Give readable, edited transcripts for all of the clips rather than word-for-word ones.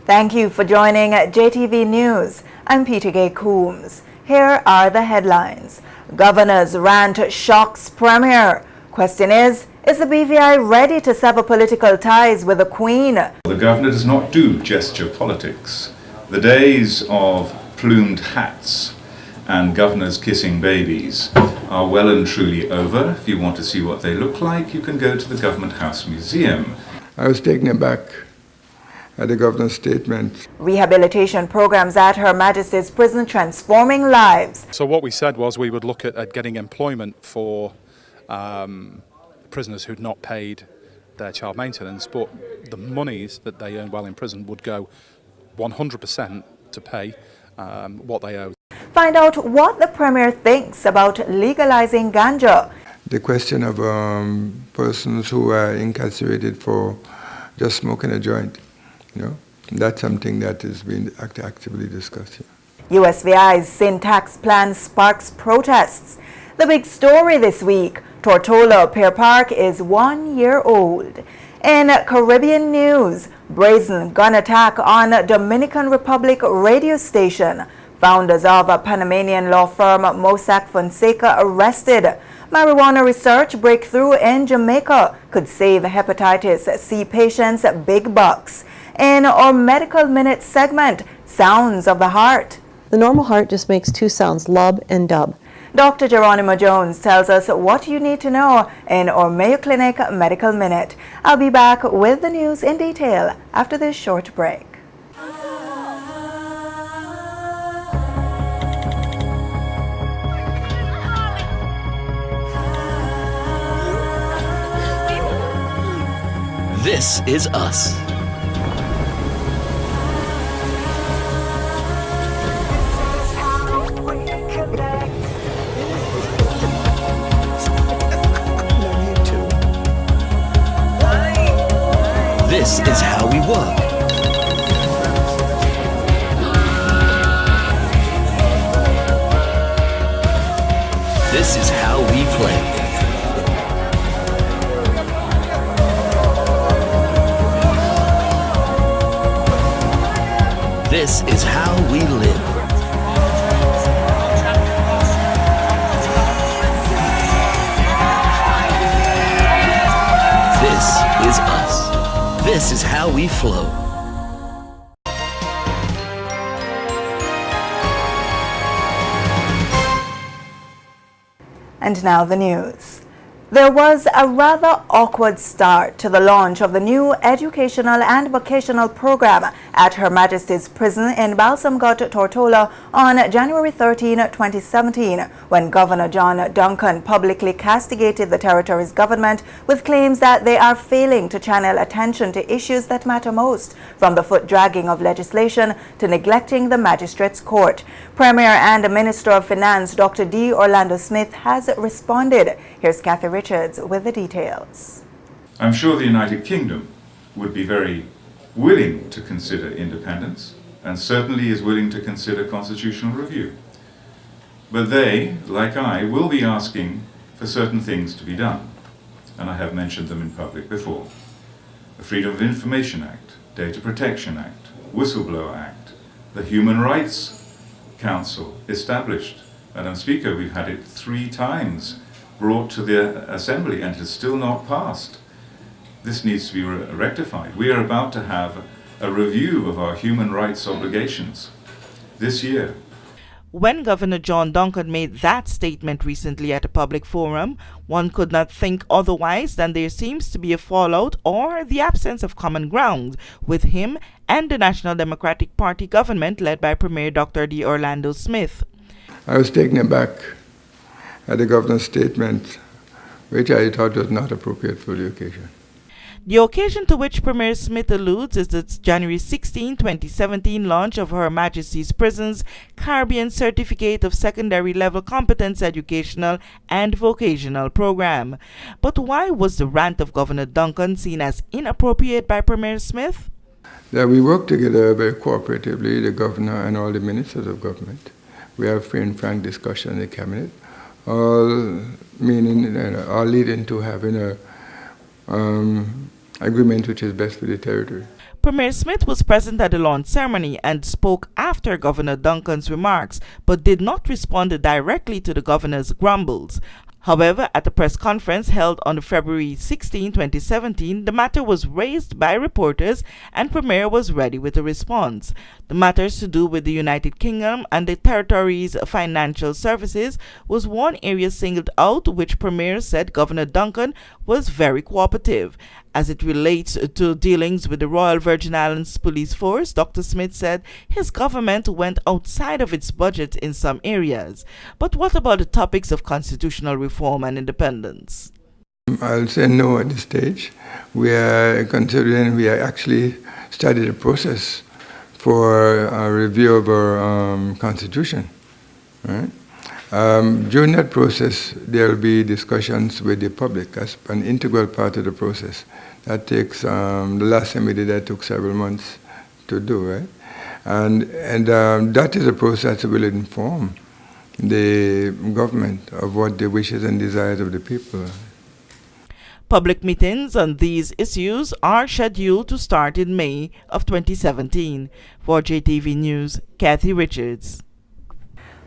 Thank you for joining JTV News. I'm Peter Gay Coombs. Here are the headlines. Governor's rant shocks Premier. Question is the BVI ready to sever political ties with the Queen? The Governor does not do gesture politics. The days of plumed hats and governors kissing babies are well and truly over. If you want to see what they look like, you can go to the Government House Museum. I was taken aback at the Governor's statement. Rehabilitation programs at Her Majesty's Prison transforming lives. So what we said was we would look at getting employment for prisoners who'd not paid their child maintenance, but the monies that they earned while in prison would go 100% to pay what they owe. Find out what the Premier thinks about legalizing ganja. The question of persons who are incarcerated for just smoking a joint, that's something that is being actively discussed here. USVI's sin tax plan sparks protests. The big story this week, Tortola Pier Park is 1 year old. In Caribbean news, brazen gun attack on Dominican Republic radio station. Founders of a Panamanian law firm Mossack Fonseca arrested. Marijuana research breakthrough in Jamaica could save hepatitis C patients big bucks. In our Medical Minute segment, Sounds of the Heart. The normal heart just makes two sounds, lub and dub. Dr. Geronimo Jones tells us what you need to know in our Mayo Clinic Medical Minute. I'll be back with the news in detail after this short break. This is us. This is how we work. This is how we play. This is how we live. This is us. This is how we flow. And now the news. There was a rather awkward start to the launch of the new educational and vocational program at Her Majesty's Prison in Balsam Gut, Tortola on January 13, 2017, when Governor John Duncan publicly castigated the territory's government with claims that they are failing to channel attention to issues that matter most, from the foot-dragging of legislation to neglecting the Magistrates' Court. Premier and Minister of Finance Dr. D. Orlando Smith has responded. Here's Kathy Richards with the details. I'm sure the United Kingdom would be very willing to consider independence and certainly is willing to consider constitutional review. But they, like I, will be asking for certain things to be done, and I have mentioned them in public before. The Freedom of Information Act, Data Protection Act, Whistleblower Act, the Human Rights Council established. Madam Speaker, we've had it 3 times brought to the Assembly and has still not passed. This needs to be rectified. We are about to have a review of our human rights obligations this year. When Governor John Duncan made that statement recently at a public forum, one could not think otherwise than there seems to be a fallout or the absence of common ground with him and the National Democratic Party government led by Premier Dr. D. Orlando Smith. I was taken aback at the Governor's statement, which I thought was not appropriate for the occasion. The occasion to which Premier Smith alludes is the January 16, 2017 launch of Her Majesty's Prisons Caribbean Certificate of Secondary Level Competence Educational and Vocational Program. But why was the rant of Governor Duncan seen as inappropriate by Premier Smith? That we work together very cooperatively, the Governor and all the ministers of government. We have free and frank discussion in the Cabinet, all leading to having a agreement which is best for the territory. Premier Smith was present at the launch ceremony and spoke after Governor Duncan's remarks, but did not respond directly to the governor's grumbles. However, at a press conference held on February 16, 2017, the matter was raised by reporters and Premier was ready with a response. The matters to do with the United Kingdom and the territory's financial services was one area singled out, which Premier said Governor Duncan was very cooperative. As it relates to dealings with the Royal Virgin Islands Police Force, Dr. Smith said his government went outside of its budget in some areas. But what about the topics of constitutional reform and independence? I'll say no at this stage. We are actually started a process for a review of our constitution. Right? During that process, there will be discussions with the public. That's an integral part of the process. That takes, the last time we did that took several months to do, right? And that is a process that will inform the government of what the wishes and desires of the people are. Public meetings on these issues are scheduled to start in May of 2017. For JTV News, Kathy Richards.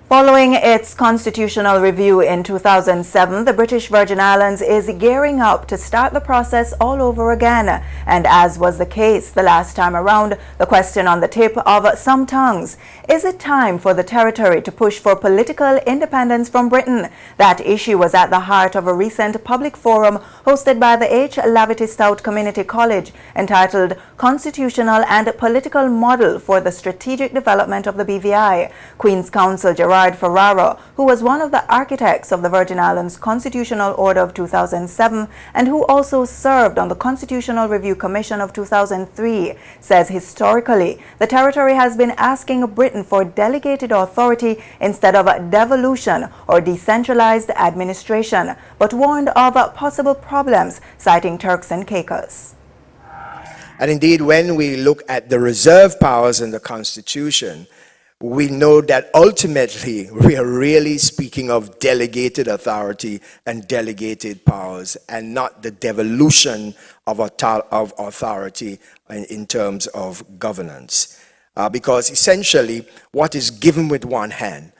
Following its constitutional review in 2007, the British Virgin Islands is gearing up to start the process all over again. And as was the case the last time around, the question on the tip of some tongues: is it time for the territory to push for political independence from Britain? That issue was at the heart of a recent public forum hosted by the H. Lavity Stout Community College entitled Constitutional and Political Model for the Strategic Development of the BVI. Queen's Counsel Gerard Ferrara, who was one of the architects of the Virgin Islands Constitutional Order of 2007 and who also served on the Constitutional Review Commission of 2003, says historically the territory has been asking Britain for delegated authority instead of devolution or decentralized administration, but warned of possible problems, citing Turks and Caicos. And indeed, when we look at the reserve powers in the Constitution, we know that ultimately we are really speaking of delegated authority and delegated powers and not the devolution of authority in terms of governance. Because essentially what is given with one hand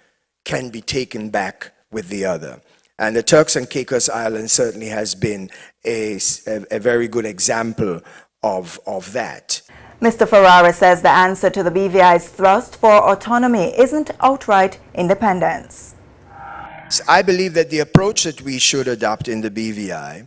can be taken back with the other. And the Turks and Caicos Islands certainly has been a very good example of that. Mr. Ferrara says the answer to the BVI's thrust for autonomy isn't outright independence. I believe that the approach that we should adopt in the BVI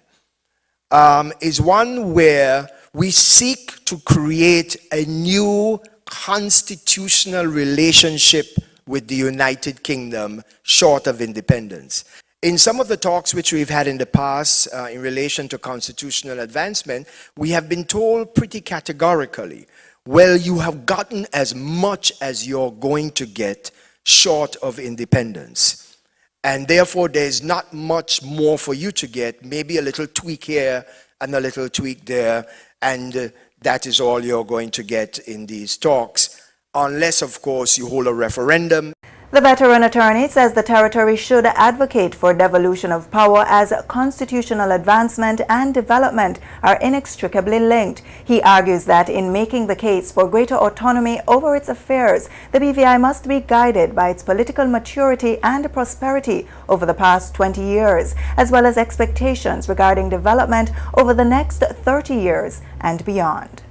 is one where we seek to create a new constitutional relationship with the United Kingdom short of independence. In some of the talks which we've had in the past in relation to constitutional advancement, we have been told pretty categorically, well, you have gotten as much as you're going to get short of independence. And therefore, there's not much more for you to get, maybe a little tweak here and a little tweak there, and that is all you're going to get in these talks, unless, of course, you hold a referendum. The veteran attorney says the territory should advocate for devolution of power as constitutional advancement and development are inextricably linked. He argues that in making the case for greater autonomy over its affairs, the BVI must be guided by its political maturity and prosperity over the past 20 years, as well as expectations regarding development over the next 30 years and beyond.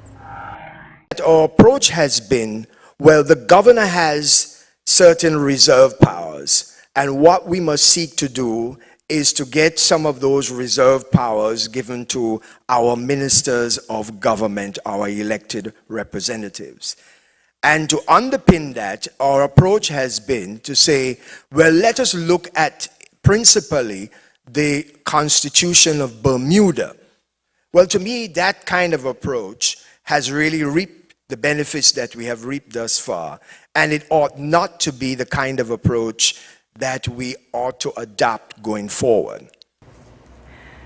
Our approach has been, well, the governor has certain reserve powers, and what we must seek to do is to get some of those reserve powers given to our ministers of government, our elected representatives. And to underpin that, our approach has been to say, well, let us look at principally the Constitution of Bermuda. Well, to me, that kind of approach has really reaped the benefits that we have reaped thus far, and it ought not to be the kind of approach that we ought to adopt going forward.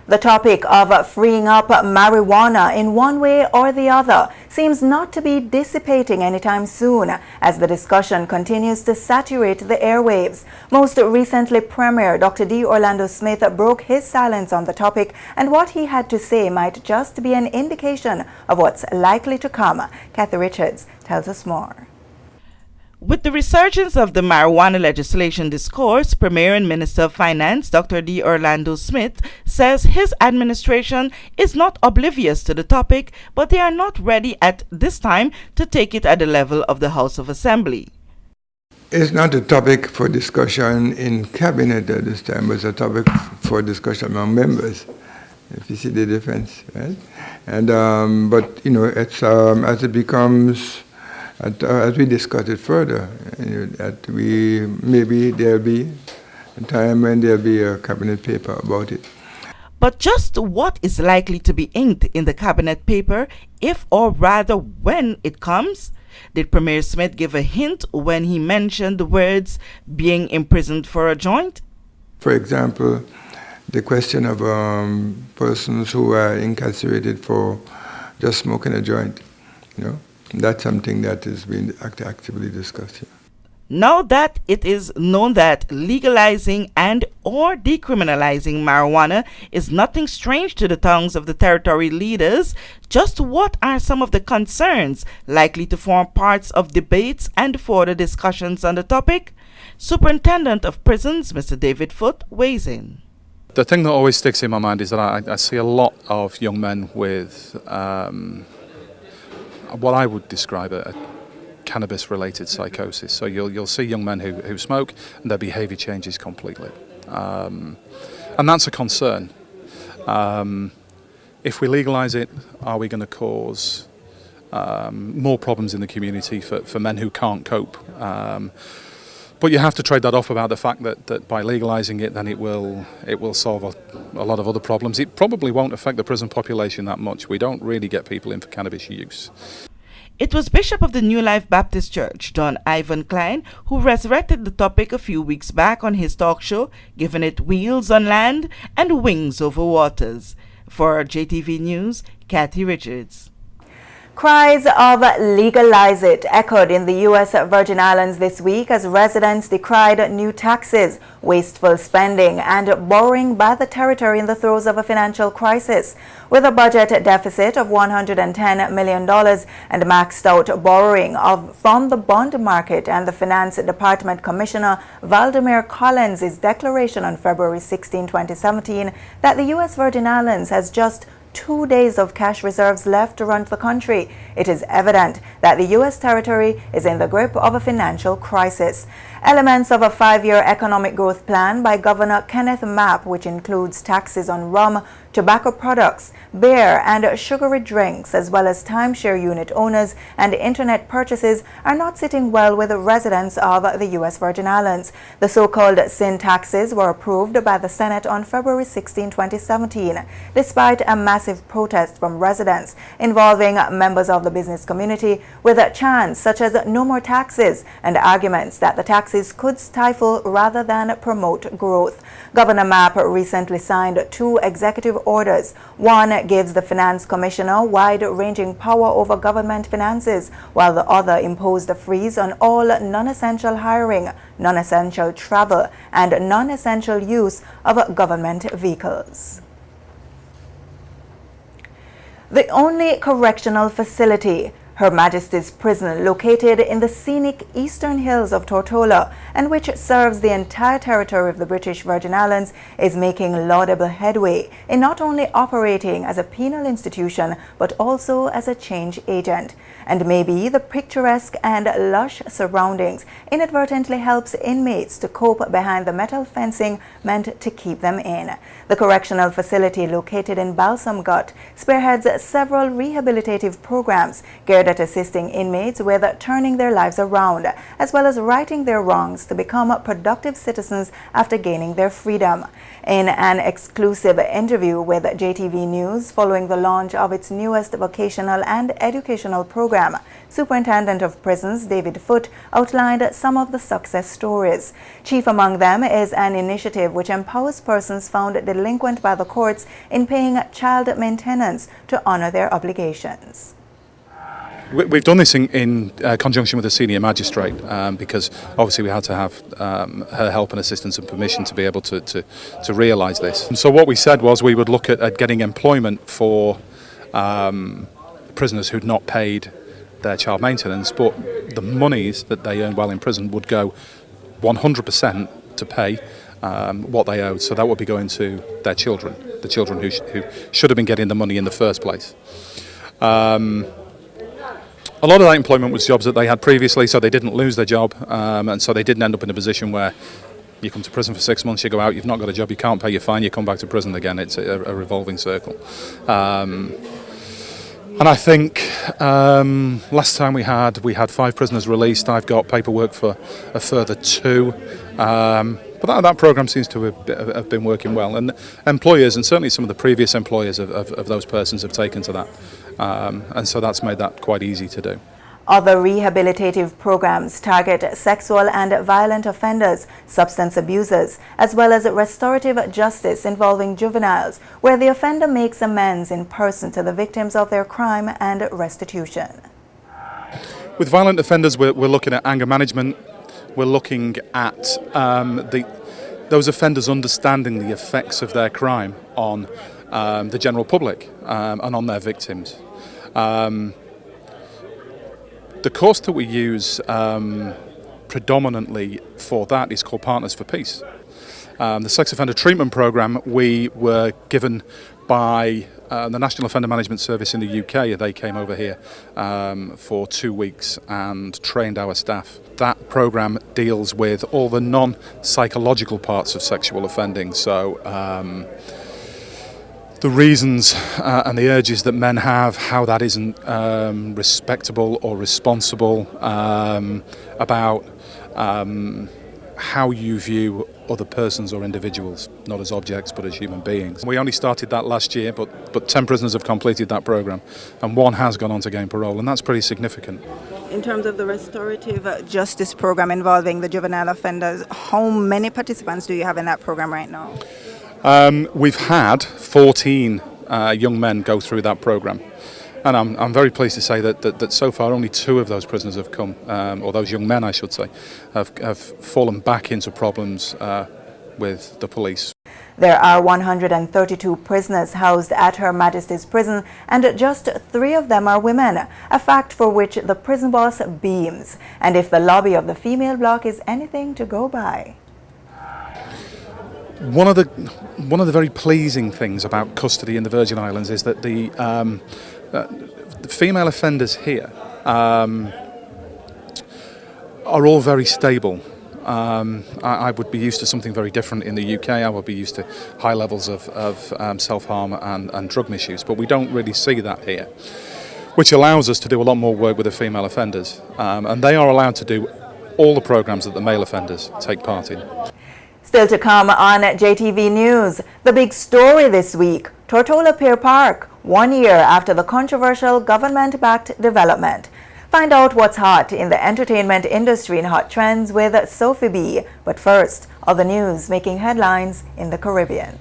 The topic of freeing up marijuana in one way or the other seems not to be dissipating anytime soon as the discussion continues to saturate the airwaves. Most recently, Premier Dr. D. Orlando Smith broke his silence on the topic, and what he had to say might just be an indication of what's likely to come. Kathy Richards tells us more. With the resurgence of the marijuana legislation discourse, Premier and Minister of Finance Dr. D. Orlando Smith says his administration is not oblivious to the topic, but they are not ready at this time to take it at the level of the House of Assembly. It's not a topic for discussion in cabinet at this time, but it's a topic for discussion among members. If you see the difference, right? And but you know, it's as it becomes. As we discuss it further, that maybe there'll be a time when there'll be a cabinet paper about it. But just what is likely to be inked in the cabinet paper, if or rather when it comes? Did Premier Smith give a hint when he mentioned the words being imprisoned for a joint? For example, the question of persons who are incarcerated for just smoking a joint, you know. That's something that is being actively discussed here. Now that it is known that legalizing and or decriminalizing marijuana is nothing strange to the tongues of the territory leaders, just what are some of the concerns likely to form parts of debates and further discussions on the topic? Superintendent of Prisons, Mr. David Foote, weighs in. The thing that always sticks in my mind is that I see a lot of young men with what I would describe a cannabis-related psychosis. So you'll see young men who smoke and their behaviour changes completely. And that's a concern. If we legalise it, are we going to cause more problems in the community for men who can't cope? But you have to trade that off about the fact that by legalising it, then it will solve a lot of other problems. It probably won't affect the prison population that much. We don't really get people in for cannabis use. It was Bishop of the New Life Baptist Church, Don Ivan Klein, who resurrected the topic a few weeks back on his talk show, giving it wheels on land and wings over waters. For JTV News, Kathy Richards. Cries of legalize it echoed in the U.S. Virgin Islands this week as residents decried new taxes, wasteful spending, and borrowing by the territory in the throes of a financial crisis. With a budget deficit of $110 million and maxed out borrowing from the bond market and the Finance Department Commissioner Valdemar Collins' declaration on February 16, 2017, that the U.S. Virgin Islands has just 2 days of cash reserves left to run the country, it is evident that the U.S. territory is in the grip of a financial crisis. Elements of a 5-year economic growth plan by Governor Kenneth Mapp, which includes taxes on rum, tobacco products, beer, and sugary drinks, as well as timeshare unit owners and internet purchases, are not sitting well with the residents of the U.S. Virgin Islands. The so-called sin taxes were approved by the Senate on February 16, 2017, despite a massive protest from residents involving members of the business community, with chants such as no more taxes and arguments that the taxes could stifle rather than promote growth. Governor Mapp recently signed 2 executive orders. One gives the Finance Commissioner wide-ranging power over government finances, while the other imposed a freeze on all non-essential hiring, non-essential travel, and non-essential use of government vehicles. The only correctional facility, Her Majesty's Prison, located in the scenic eastern hills of Tortola and which serves the entire territory of the British Virgin Islands, is making laudable headway in not only operating as a penal institution but also as a change agent. And maybe the picturesque and lush surroundings inadvertently helps inmates to cope behind the metal fencing meant to keep them in. The correctional facility located in Balsam Gut spearheads several rehabilitative programs geared geared at assisting inmates with turning their lives around, as well as righting their wrongs to become productive citizens after gaining their freedom. In an exclusive interview with JTV News following the launch of its newest vocational and educational program, Superintendent of Prisons David Foote outlined some of the success stories. Chief among them is an initiative which empowers persons found delinquent by the courts in paying child maintenance to honor their obligations. We've done this in conjunction with the senior magistrate because obviously we had to have her help and assistance and permission to be able to realise this. And so what we said was we would look at getting employment for prisoners who'd not paid their child maintenance, but the monies that they earned while in prison would go 100% to pay what they owed. So that would be going to their children, the children who should have been getting the money in the first place. A lot of that employment was jobs that they had previously, so they didn't lose their job, and so they didn't end up in a position where you come to prison for 6 months, you go out, you've not got a job, you can't pay your fine, you come back to prison again. It's a revolving circle. And I think last time we had 5 prisoners released. I've got paperwork for a further 2. But that programme seems to have been working well, and employers, and certainly some of the previous employers of those persons, have taken to that, and so that's made that quite easy to do. Other rehabilitative programs target sexual and violent offenders, substance abusers, as well as restorative justice involving juveniles, where the offender makes amends in person to the victims of their crime and restitution. With violent offenders, we're looking at anger management. We're looking at those offenders understanding the effects of their crime on the general public and on their victims. The course that we use predominantly for that is called Partners for Peace. The sex offender treatment programme we were given by the National Offender Management Service in the UK. They came over here for 2 weeks and trained our staff. That programme deals with all the non-psychological parts of sexual offending, so the reasons and the urges that men have, how that isn't respectable or responsible, about how you view other persons or individuals, not as objects but as human beings. We only started that last year, but 10 prisoners have completed that programme, and 1 has gone on to gain parole, and that's pretty significant. In terms of the restorative justice program involving the juvenile offenders, how many participants do you have in that program right now? We've had 14 young men go through that programme, and I'm very pleased to say that so far only 2 of those prisoners have come, or those young men I should say, have fallen back into problems with the police. There are 132 prisoners housed at Her Majesty's Prison, and just 3 of them are women, a fact for which the prison boss beams, and if the lobby of the female block is anything to go by. One of the very pleasing things about custody in the Virgin Islands is that the female offenders here are all very stable. I would be used to something very different in the UK. I would be used to high levels of self-harm and drug misuse, but we don't really see that here, which allows us to do a lot more work with the female offenders, and they are allowed to do all the programmes that the male offenders take part in. Still to come on JTV News, the big story this week, Tortola Pier Park, 1 year after the controversial government-backed development. Find out what's hot in the entertainment industry in Hot Trends with Sophie B. But first, all the news making headlines in the Caribbean.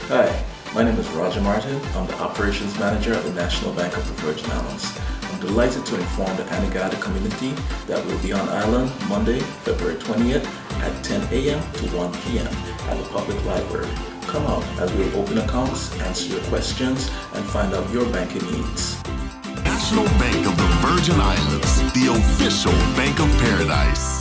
Hi, my name is Roger Martin. I'm the Operations Manager at the National Bank of the Virgin Islands. I'm delighted to inform the Anegada community that we'll be on island Monday, February 20th at 10 a.m. to 1 p.m. at the public library. Come out as we'll open accounts, answer your questions, and find out your banking needs. National Bank of the Virgin Islands, the official Bank of Paradise.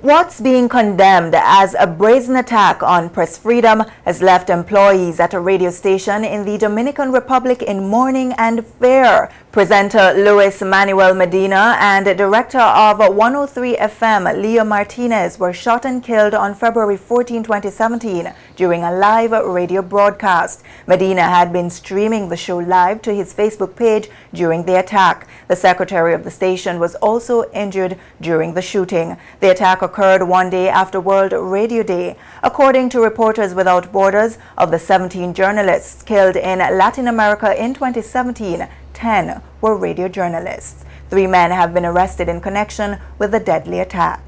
What's being condemned as a brazen attack on press freedom has left employees at a radio station in the Dominican Republic in mourning and fear. Presenter Luis Manuel Medina and director of 103 FM Leo Martinez were shot and killed on February 14, 2017 during a live radio broadcast. Medina had been streaming the show live to his Facebook page during the attack. The secretary of the station was also injured during the shooting. The attack occurred one day after World Radio Day. According to Reporters Without Borders, of the 17 journalists killed in Latin America in 2017, 10 were radio journalists. 3 men have been arrested in connection with the deadly attack.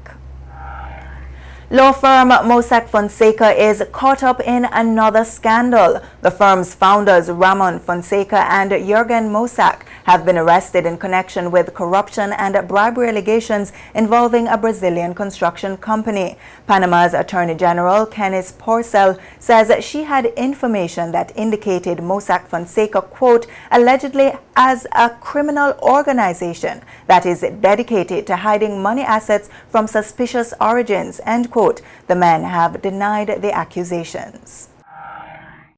Law firm Mossack Fonseca is caught up in another scandal. The firm's founders Ramon Fonseca and Jürgen Mossack have been arrested in connection with corruption and bribery allegations involving a Brazilian construction company. Panama's Attorney General Kenis Porcel says she had information that indicated Mossack Fonseca, quote, allegedly as a criminal organization that is dedicated to hiding money assets from suspicious origins, end quote. The men have denied the accusations.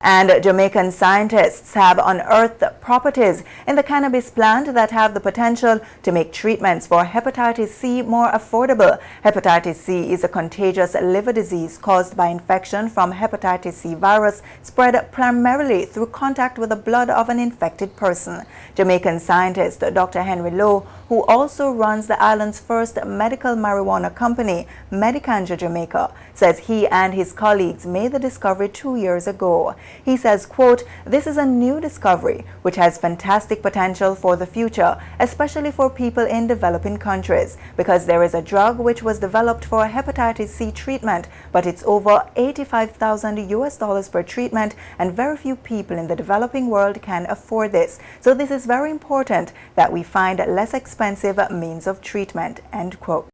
And Jamaican scientists have unearthed properties in the cannabis plant that have the potential to make treatments for hepatitis C more affordable. Hepatitis C is a contagious liver disease caused by infection from hepatitis C virus spread primarily through contact with the blood of an infected person. Jamaican scientist Dr. Henry Lowe, who also runs the island's first medical marijuana company, Medicanja Jamaica, says he and his colleagues made the discovery 2 years ago. He says, quote, this is a new discovery which has fantastic potential for the future, especially for people in developing countries, because there is a drug which was developed for hepatitis C treatment, but it's over $85,000 per treatment, and very few people in the developing world can afford this. So this is very important that we find less expensive means of treatment, end quote.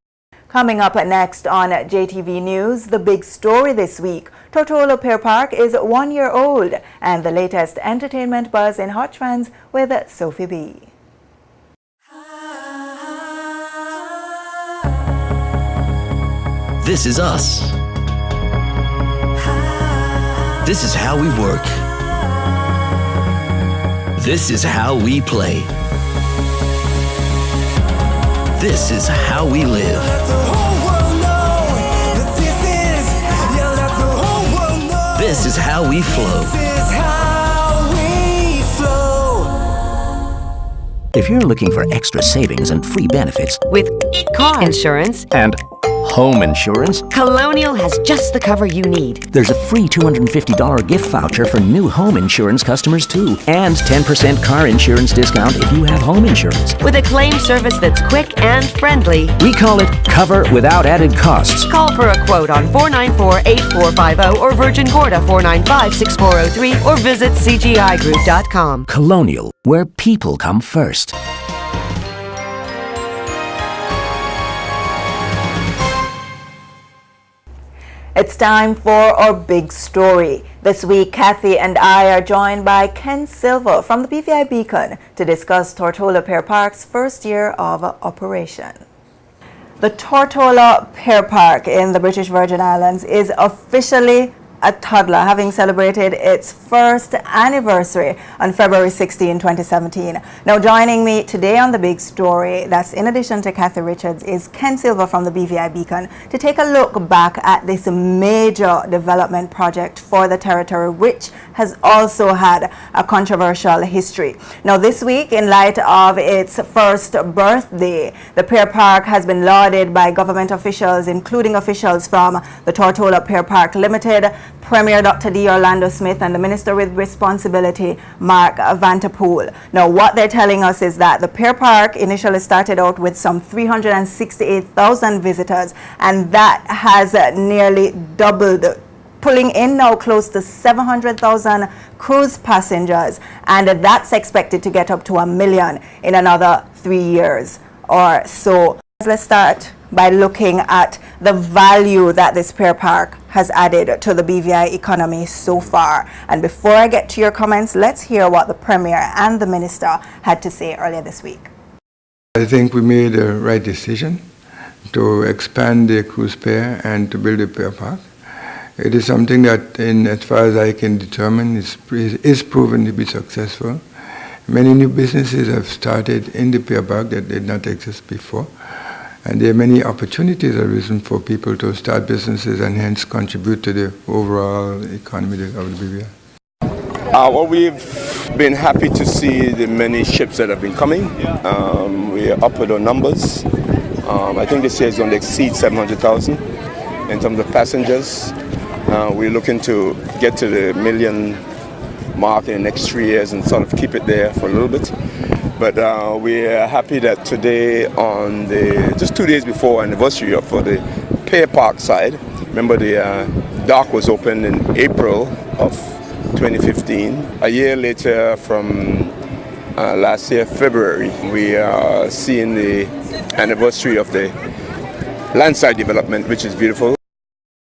Coming up next on JTV News, the big story this week. Tortola Pier Park is 1 year old, and the latest entertainment buzz in Hot Trends with Sophie B. This is us. This is how we work. This is how we play. This is how we live. This is how we flow. If you're looking for extra savings and free benefits with car insurance and home insurance, Colonial has just the cover you need. there's a free $250 gift voucher for new home insurance customers too, and 10% car insurance discount if you have home insurance. With a claim service that's quick and friendly. We call it Cover Without Added Costs. Call for a quote on 494-8450 or Virgin Gorda 495-6403 or visit cgigroup.com. Colonial, where people come first. It's time for our big story. This week, Kathy and I are joined by Ken Silver from the BVI Beacon to discuss Tortola Pier Park's first year of operation. The Tortola Pier Park in the British Virgin Islands is officially a toddler, having celebrated its first anniversary on February 16, 2017. Now joining me today on the big story, that's in addition to Kathy Richards, is Ken Silver from the BVI Beacon to take a look back at this major development project for the territory, which has also had a controversial history. Now this week, in light of its first birthday, the Pier Park has been lauded by government officials, including officials from the Tortola Pier Park Limited, Premier Dr. D. Orlando Smith, and the Minister with Responsibility, Mark Vanterpool. Now, what they're telling us is that the Pier Park initially started out with some 368,000 visitors, and that has nearly doubled, pulling in now close to 700,000 cruise passengers, and that's expected to get up to 1 million in another 3 years or so. Let's start by looking at the value that this Pier Park has added to the BVI economy so far. And before I get to your comments, let's hear what the Premier and the Minister had to say earlier this week. I think we made the right decision to expand the cruise pier and to build a pier park. It is something that, as far as I can determine, is proven to be successful. Many new businesses have started in the pier park that did not exist before. And there are many opportunities arisen for people to start businesses and hence contribute to the overall economy of the BVI. Well, we've been happy to see the many ships that have been coming. We are up with our numbers. I think this year is going to exceed 700,000 in terms of passengers. We're looking to get to the million mark in the next 3 years and sort of keep it there for a little bit. But we're happy that today, on just 2 days before anniversary for the pier park side, remember the dock was opened in April of 2015. A year later, from last year, February, we are seeing the anniversary of the landside development, which is beautiful.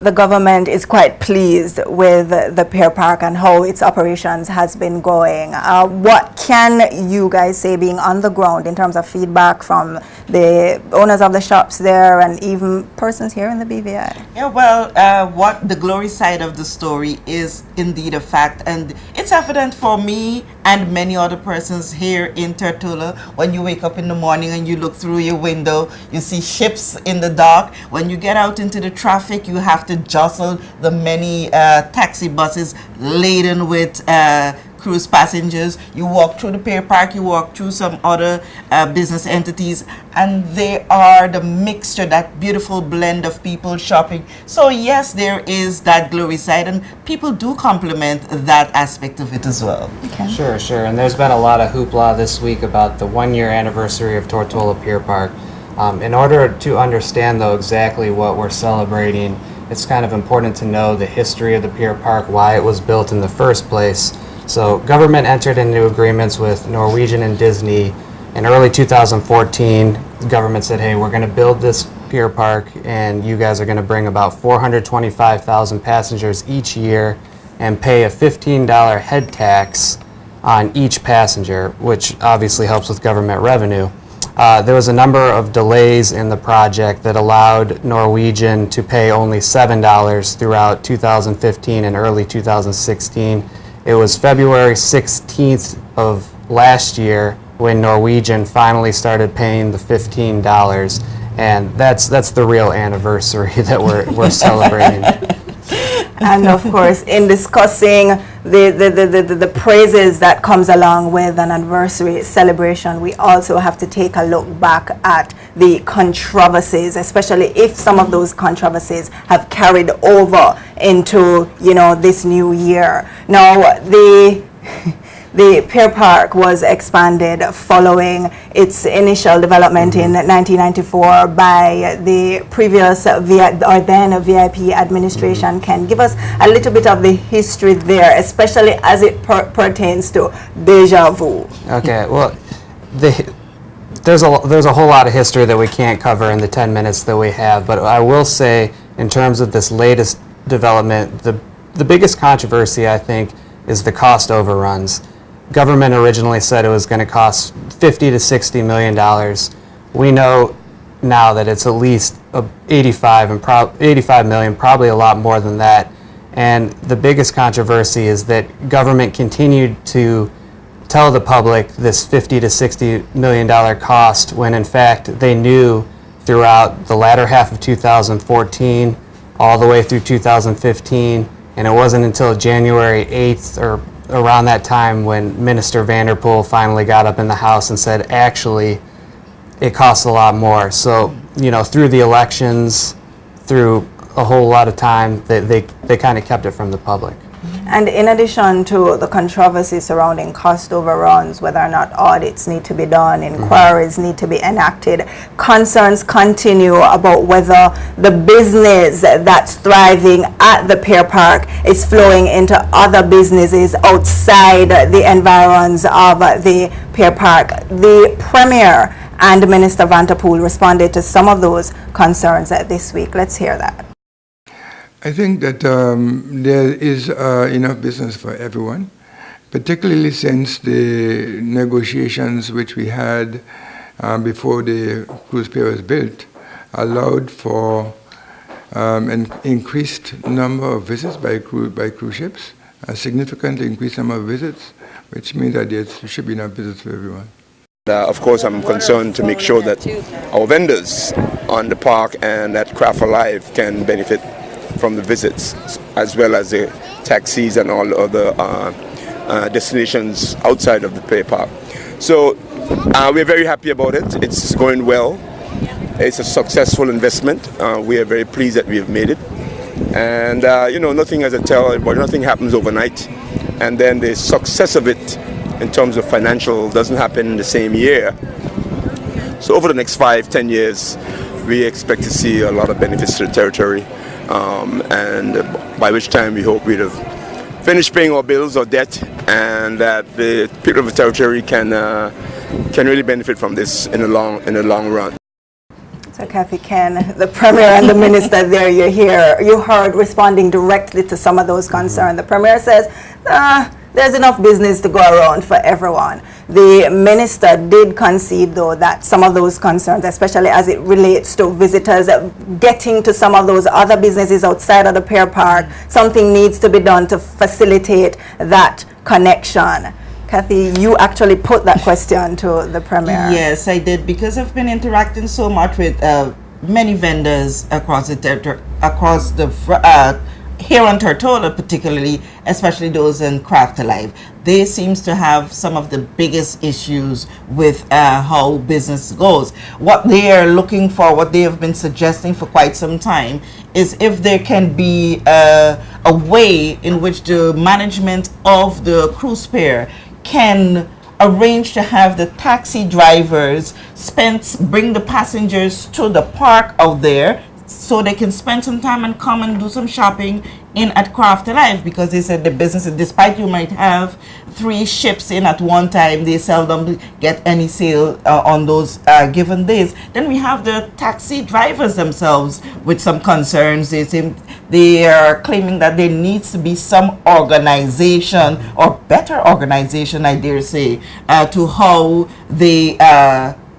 The government is quite pleased with the pier park and how its operations has been going. What can you guys say, being on the ground, in terms of feedback from the owners of the shops there and even persons here in the BVI? Yeah, well, what the glory side of the story is indeed a fact, and it's evident for me and many other persons here in Tortola. When you wake up in the morning and you look through your window, you see ships in the dock. When you get out into the traffic, you have to jostle the many taxi buses laden with cruise passengers. You walk through the pier park, you walk through some other business entities, and they are the mixture, that beautiful blend of people shopping. So yes, there is that glory side, and people do compliment that aspect of it as well. Okay. Sure. And there's been a lot of hoopla this week about the 1-year anniversary of Tortola Pier Park. In order to understand, though, exactly what we're celebrating, it's kind of important to know the history of the pier park, why it was built in the first place. So government entered into agreements with Norwegian and Disney in early 2014. The government said, hey, we're going to build this pier park and you guys are going to bring about 425,000 passengers each year and pay a $15 head tax on each passenger, which obviously helps with government revenue. There was a number of delays in the project that allowed Norwegian to pay only $7 throughout 2015 and early 2016. It was February 16th of last year when Norwegian finally started paying the $15, and that's the real anniversary that we're celebrating. And of course, in discussing the praises that comes along with an anniversary celebration, we also have to take a look back at the controversies, especially if some of those controversies have carried over into, this new year. Now, the pier park was expanded following its initial development in 1994 by the previous then VIP administration. Can give us a little bit of the history there, especially as it pertains to deja vu. Okay, well, there's a whole lot of history that we can't cover in the 10 minutes that we have, but I will say, in terms of this latest development, the biggest controversy, I think, is the cost overruns. Government originally said it was going to cost $50 to $60 million. We know now that it's at least 85 million, probably a lot more than that. And the biggest controversy is that government continued to tell the public this $50 to $60 million cost when in fact they knew throughout the latter half of 2014 all the way through 2015, and it wasn't until January 8th or around that time when Minister Vanderpool finally got up in the House and said, actually, it costs a lot more. So, through the elections, through a whole lot of time, they kind of kept it from the public. And in addition to the controversy surrounding cost overruns, whether or not audits need to be done, inquiries need to be enacted, concerns continue about whether the business that's thriving at the pier park is flowing into other businesses outside the environs of the pier park. The Premier and Minister Vanderpool responded to some of those concerns this week. Let's hear that. I think that there is enough business for everyone, particularly since the negotiations which we had before the cruise pier was built allowed for an increased number of visits by cruise ships, a significantly increased number of visits, which means that there should be enough visits for everyone. Of course, I'm concerned to make sure that our vendors on the park and at Craft Alive can benefit from the visits, as well as the taxis and all other destinations outside of the Pier Park. So we're very happy about it. It's going well. It's a successful investment. We are very pleased that we have made it. And nothing, as I tell everybody, nothing happens overnight. And then the success of it in terms of financial doesn't happen in the same year. So over the next 5-10 years, we expect to see a lot of benefits to the territory. And by which time we hope we'd have finished paying our bills or debt, and that the people of the territory can really benefit from this in the long run. So Kathy, Ken, the Premier and the Minister there, you heard responding directly to some of those concerns. The Premier says, there's enough business to go around for everyone. The Minister did concede, though, that some of those concerns, especially as it relates to visitors getting to some of those other businesses outside of the Pier Park, something needs to be done to facilitate that connection. Kathy, you actually put that question to the Premier. Yes, I did, because I've been interacting so much with many vendors across the territory, here on Tortola particularly, especially those in Craft Alive. They seems to have some of the biggest issues with how business goes. What they are looking for, what they have been suggesting for quite some time, is if there can be a way in which the management of the cruise pier can arrange to have the taxi drivers bring the passengers to the park out there, so they can spend some time and come and do some shopping in at Craft Alive, because they said the businesses, despite you might have 3 ships in at one time, they seldom get any sale on those given days. Then we have the taxi drivers themselves with some concerns. They are claiming that there needs to be some organization, or better organization, I dare say, to how they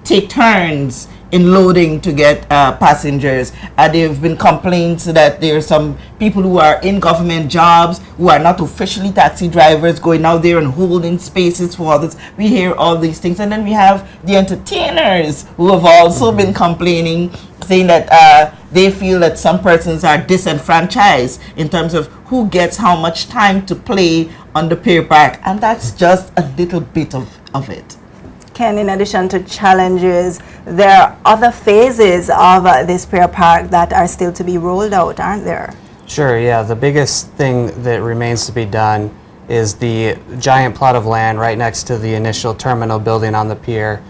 take turns in loading to get passengers. There have been complaints that there are some people who are in government jobs who are not officially taxi drivers going out there and holding spaces for others. We hear all these things. And then we have the entertainers who have also been complaining, saying that they feel that some persons are disenfranchised in terms of who gets how much time to play on the Pier Park. And that's just a little bit of it. Ken, in addition to challenges, there are other phases of this Pier Park that are still to be rolled out, aren't there? Sure, yeah. The biggest thing that remains to be done is the giant plot of land right next to the initial terminal building on the pier.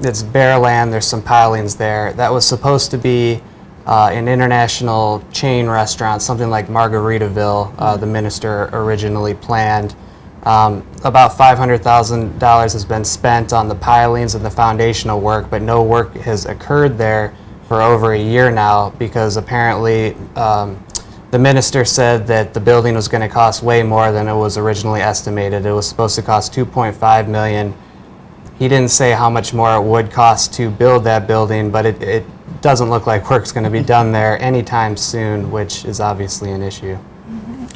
It's bare land, there's some pilings there. That was supposed to be an international chain restaurant, something like Margaritaville, the minister originally planned. About $500,000 has been spent on the pilings and the foundational work, but no work has occurred there for over a year now, because apparently the minister said that the building was going to cost way more than it was originally estimated. It was supposed to cost $2.5 million. He didn't say how much more it would cost to build that building, but it doesn't look like work's going to be done there anytime soon, which is obviously an issue.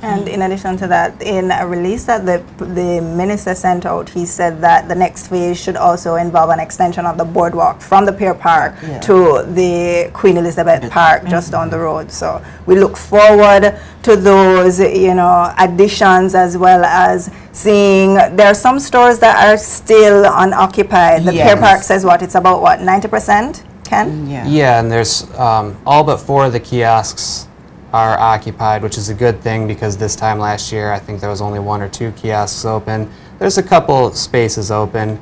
And in addition to that, in a release that the minister sent out, he said that the next phase should also involve an extension of the boardwalk from the Pier Park to the Queen Elizabeth Park just down the road. So we look forward to those, additions, as well as seeing there are some stores that are still unoccupied. The Pier Park says it's about 90%, Ken? Yeah, and there's all but 4 of the kiosks are occupied, which is a good thing, because this time last year I think there was only 1 or 2 kiosks open. There's a couple spaces open,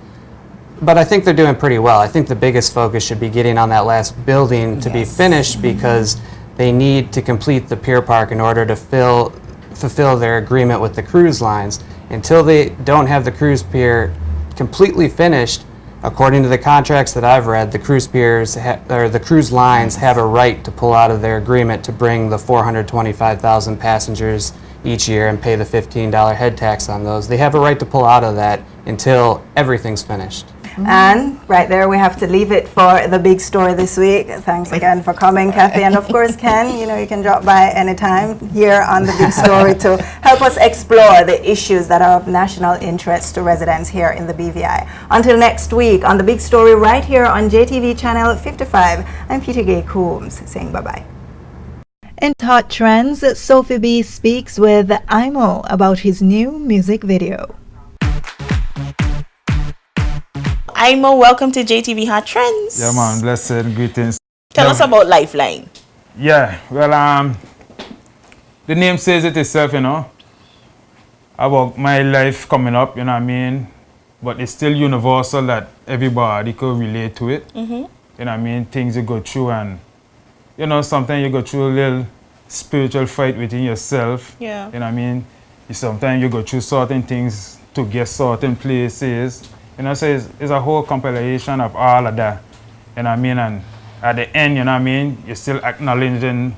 but I think they're doing pretty well. I think the biggest focus should be getting on that last building to be finished, because they need to complete the Pier Park in order to fulfill their agreement with the cruise lines. Until they don't have the cruise pier completely finished, according to the contracts that I've read, the cruise piers or the cruise lines have a right to pull out of their agreement to bring the 425,000 passengers each year and pay the $15 head tax on those. They have a right to pull out of that until everything's finished. And right there, we have to leave it for the big story this week. Thanks again for coming, Kathy. And of course, Ken, you can drop by anytime here on the big story to help us explore the issues that are of national interest to residents here in the BVI. Until next week on the big story right here on JTV channel 55, I'm Peter Gay Coombs saying bye-bye. In Hot Trends, Sophie B speaks with Imo about his new music video. Imo, welcome to JTV Hot Trends. Yeah, man, blessed greetings. Tell us about Lifeline. Yeah, well, the name says it itself, about my life coming up, you know what I mean? But it's still universal that everybody could relate to it. You know what I mean? Things you go through, and, sometimes you go through a little spiritual fight within yourself. Yeah. You know what I mean? Sometimes you go through certain things to get certain places. So it's a whole compilation of all of that, you know what I mean? And at the end, you know what I mean, you're still acknowledging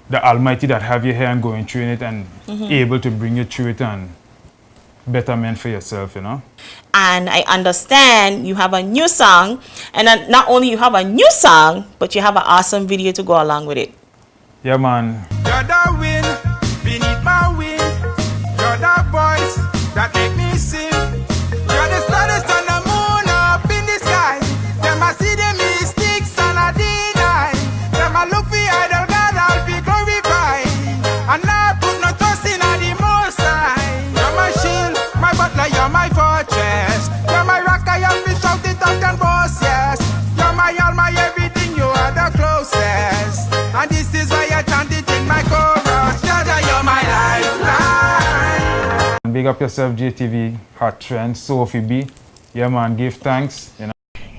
the Almighty that have you here and going through it and able to bring you through it and betterment for yourself, And I understand you have a new song, and not only you have a new song, but you have an awesome video to go along with it. Yeah, man. You're the wind beneath my wing. You're the voice that make me sing. You're the stars and the moon up in the sky. Them I see the mystics and I deny. Them I look for idol God, I'll be glorified. And I put no trust in the most high. You're my shield, my butler, you're my fortress. You're my rock, I have been shouted out and boss, yes. You're my all, my everything, you are the closest. And this is why I chant it in my chorus. You're my lifeline. Big up yourself, JTV Hot Trends, Sophie B. Yeah, man, give thanks.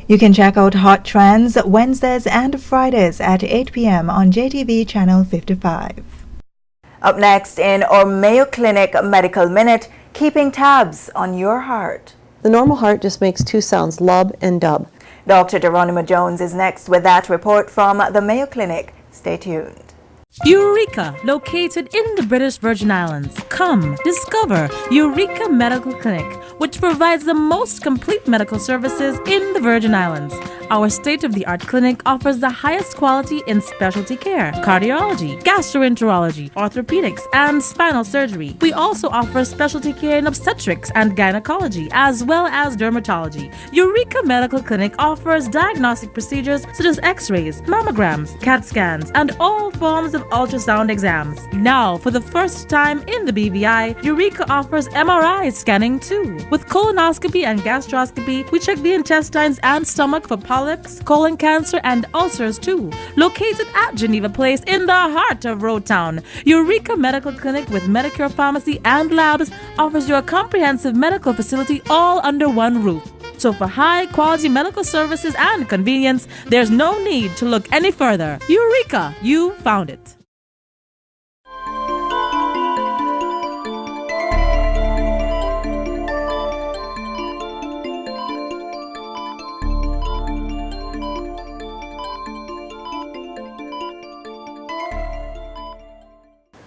You can check out Hot Trends Wednesdays and Fridays at 8 p.m. on JTV channel 55. Up next in our Mayo Clinic Medical Minute, keeping tabs on your heart. The normal heart just makes two sounds, lub and dub. Dr. Geronimo Jones is next with that report from the Mayo Clinic. Stay tuned. Eureka, located in the British Virgin Islands. Come, discover Eureka Medical Clinic, which provides the most complete medical services in the Virgin Islands. Our state-of-the-art clinic offers the highest quality in specialty care, cardiology, gastroenterology, orthopedics, and spinal surgery. We also offer specialty care in obstetrics and gynecology, as well as dermatology. Eureka Medical Clinic offers diagnostic procedures such as x-rays, mammograms, CAT scans, and all forms of ultrasound exams. Now, for the first time in the BVI, Eureka offers MRI scanning too. With colonoscopy and gastroscopy, we check the intestines and stomach for polyps, colon cancer, and ulcers too. Located at Geneva Place in the heart of Road Town, Eureka Medical Clinic with Medicare Pharmacy and Labs offers you a comprehensive medical facility all under one roof. So for high-quality medical services and convenience, there's no need to look any further. Eureka! You found it.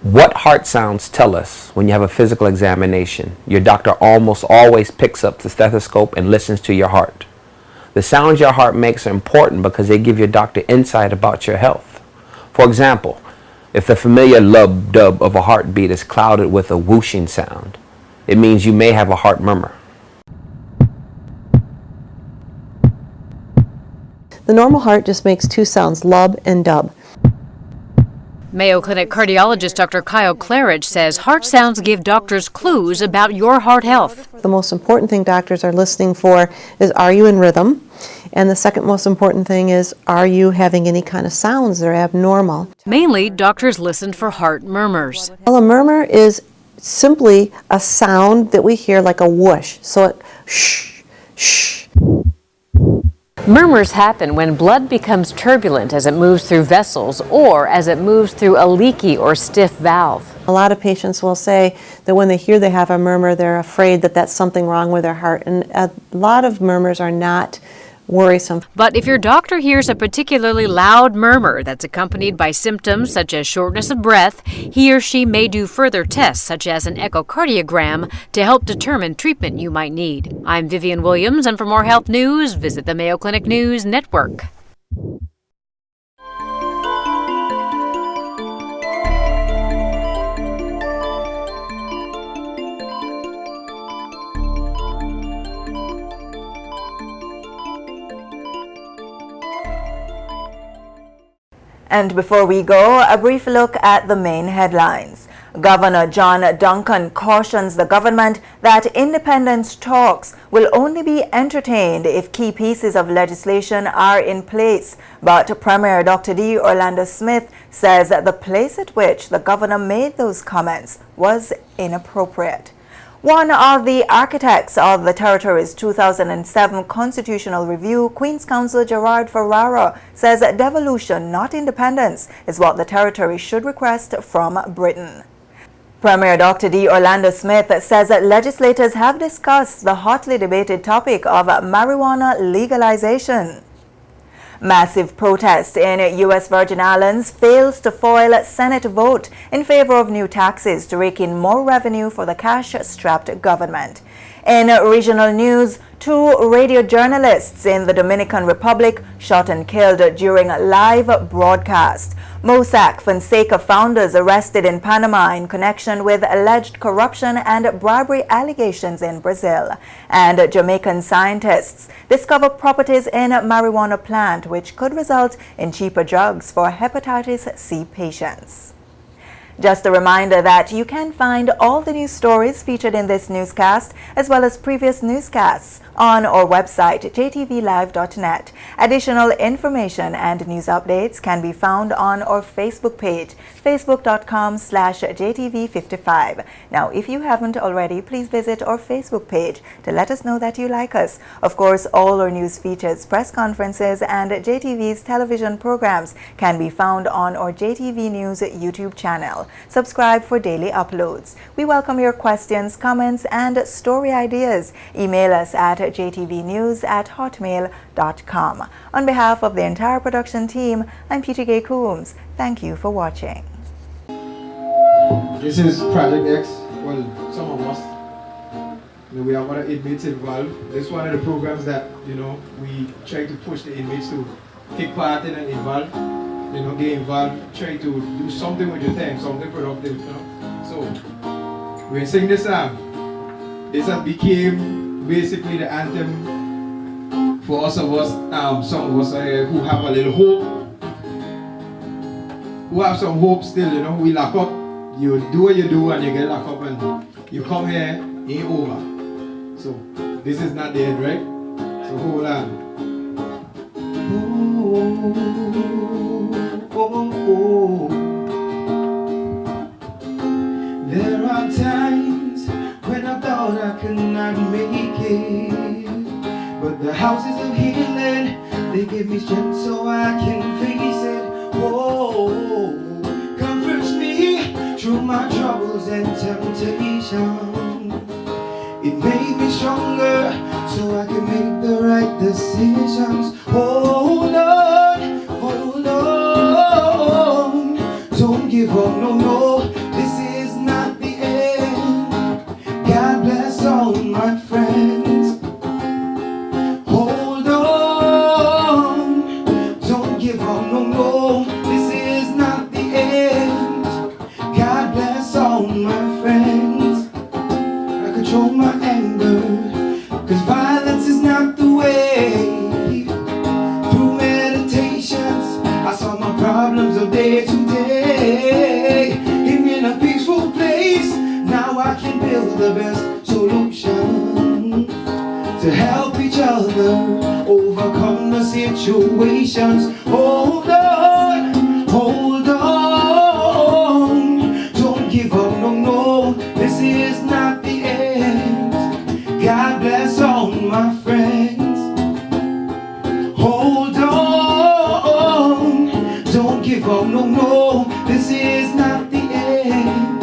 What heart sounds tell us when you have a physical examination? Your doctor almost always picks up the stethoscope and listens to your heart. The sounds your heart makes are important because they give your doctor insight about your health. For example, if the familiar lub-dub of a heartbeat is clouded with a whooshing sound, it means you may have a heart murmur. The normal heart just makes two sounds, lub and dub. Mayo Clinic cardiologist Dr. Kyle Claridge says heart sounds give doctors clues about your heart health. The most important thing doctors are listening for is, are you in rhythm? And the second most important thing is, are you having any kind of sounds that are abnormal? Mainly, doctors listen for heart murmurs. Well, a murmur is simply a sound that we hear like a whoosh. So it shh, shh. Murmurs happen when blood becomes turbulent as it moves through vessels or as it moves through a leaky or stiff valve. A lot of patients will say that when they hear they have a murmur, they're afraid that that's something wrong with their heart. And a lot of murmurs are not worrisome. But if your doctor hears a particularly loud murmur that's accompanied by symptoms such as shortness of breath, he or she may do further tests such as an echocardiogram to help determine treatment you might need. I'm Vivian Williams, and for more health news, visit the Mayo Clinic News Network. And before we go, a brief look at the main headlines. Governor John Duncan cautions the government that independence talks will only be entertained if key pieces of legislation are in place. But Premier Dr. D. Orlando Smith says that the place at which the governor made those comments was inappropriate. One of the architects of the territory's 2007 constitutional review, Queen's Counsel Gerard Ferrara, says that devolution, not independence, is what the territory should request from Britain. Premier Dr. D. Orlando Smith says that legislators have discussed the hotly debated topic of marijuana legalization. Massive protest in U.S. Virgin Islands fails to foil Senate vote in favor of new taxes to rake in more revenue for the cash-strapped government. In regional news, 2 radio journalists in the Dominican Republic shot and killed during a live broadcast. Mossack Fonseca founders arrested in Panama in connection with alleged corruption and bribery allegations in Brazil. And Jamaican scientists discover properties in marijuana plant which could result in cheaper drugs for hepatitis C patients. Just a reminder that you can find all the news stories featured in this newscast, as well as previous newscasts, on our website, jtvlive.net. Additional information and news updates can be found on our Facebook page, facebook.com/jtv55. Now, if you haven't already, please visit our Facebook page to let us know that you like us. Of course, all our news features, press conferences, and JTV's television programs can be found on our JTV News YouTube channel. Subscribe for daily uploads. We welcome your questions, comments, and story ideas. Email us at jtvnews@hotmail.com. On behalf of the entire production team, I'm Peter Gay Coombs. Thank you for watching. This is Project X. Well, some of us. We have other inmates involved. This is one of the programs that, we try to push the inmates to take part in and involve. Get involved, try to do something with your time, something productive, So, we're singing this song. This has became basically the anthem for us, some of us who have a little hope, who have some hope still, we lock up, you do what you do and you get locked up and you come here, ain't over. So, this is not the end, right? So, hold on. There are times when I thought I could not make it, but the houses of healing, they give me strength so I can face it. Oh, comforts me through my troubles and temptation. It made me stronger so I can make the right decisions. Hold on, hold on. Don't give up, no, this is not the end. God bless all my friends. Hold on, don't give up, no, this is not the end. God bless all my friends. I control my anger, 'cause violence is not the way. Through meditations, I solve my problems of day to day. And in a peaceful place, now I can build the best solution to help each other overcome the situations. Hold on, hold on. Don't give up, no, this is not the end. God bless all my friends. Hold on, don't give up, no, this is not the end.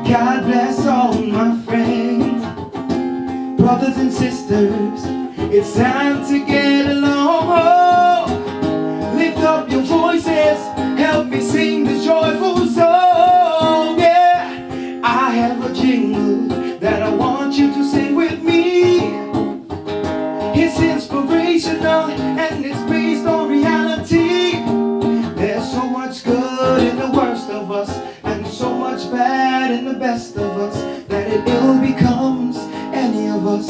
God bless all my friends. Brothers and sisters, It's time to get along. Oh, lift up your voices, help me sing this joyful song. Yeah, I have a jingle that I want you to sing with me. It's inspirational and it's based on reality. There's so much good in the worst of us and so much bad in the best of us that it ill becomes any of us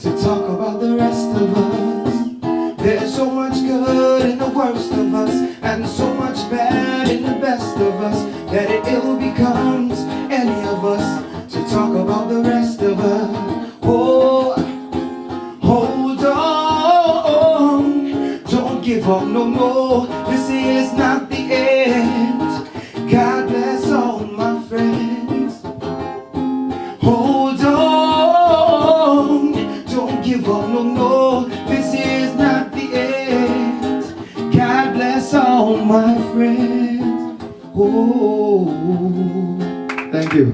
to talk about the rest of us. There's so much good in the worst of us and so much bad in the best of us that it ill becomes any of us to talk about the rest of us. Oh, hold on, don't give up, no, no, this is not the end. God bless all my friends. Hold on, don't give up, no, no, this is not the end. God bless all my friends. Oh, thank you.